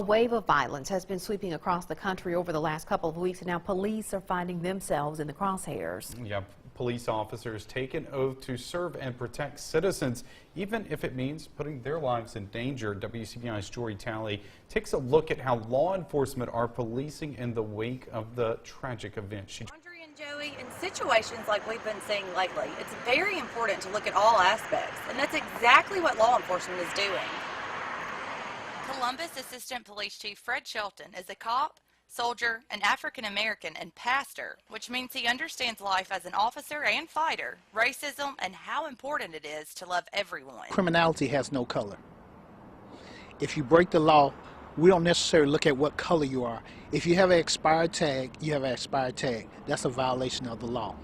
A wave of violence has been sweeping across the country over the last couple of weeks, and now police are finding themselves in the crosshairs. Yeah, police officers take an oath to serve and protect citizens, even if it means putting their lives in danger. WCBI's Jory Talley takes a look at how law enforcement are policing in the wake of the tragic event. Audrey and Joey, in situations like we've been seeing lately, it's very important to look at all aspects, and that's exactly what law enforcement is doing. Columbus Assistant Police Chief Fred Shelton is a cop, soldier, an African-American, and pastor, which means he understands life as an officer and fighter, racism, and how important it is to love everyone. Criminality has no color. If you break the law, we don't necessarily look at what color you are. If you have an expired tag, you have an expired tag. That's a violation of the law.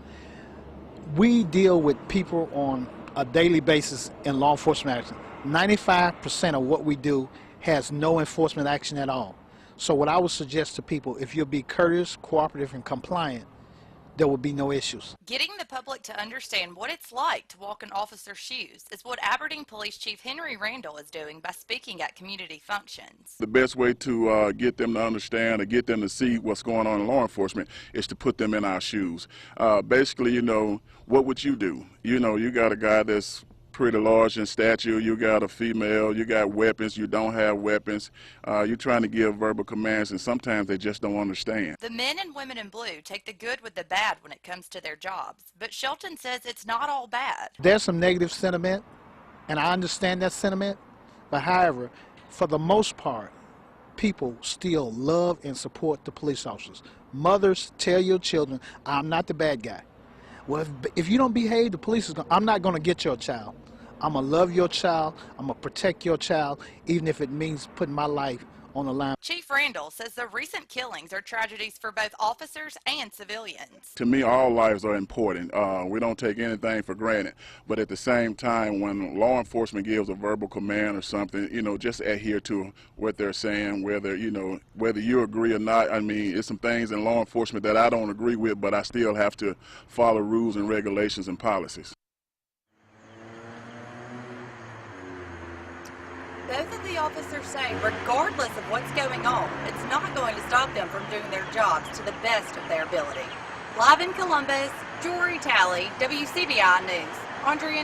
We deal with people on a daily basis in law enforcement action. 95% of what we do has no enforcement action at all. So what I would suggest to people, if you'll be courteous, cooperative, and compliant, there will be no issues. Getting the public to understand what it's like to walk in officer's shoes is what Aberdeen Police Chief Henry Randall is doing by speaking at community functions. The best way to get them to understand or get them to see what's going on in law enforcement is to put them in our shoes. Basically, what would you do? You got a guy that's pretty large in stature, you got a female, you got weapons, you don't have weapons, you're trying to give verbal commands, and sometimes they just don't understand. The men and women in blue take the good with the bad when it comes to their jobs, but Shelton says it's not all bad. There's some negative sentiment, and I understand that sentiment, but however, for the most part, people still love and support the police officers. Mothers, tell your children, I'm not the bad guy. Well, if you don't behave, the police is I'm not going to get your child. I'm going to love your child. I'm going to protect your child, even if it means putting my life on the line. Chief Randall says the recent killings are tragedies for both officers and civilians. To me, all lives are important. We don't take anything for granted. But at the same time, when law enforcement gives a verbal command or something, just adhere to what they're saying, whether you agree or not. I mean, it's some things in law enforcement that I don't agree with, but I still have to follow rules and regulations and policies. Both of the officers say, regardless of what's going on, it's not going to stop them from doing their jobs to the best of their ability. Live in Columbus, Jory Talley, WCBI News. Audrey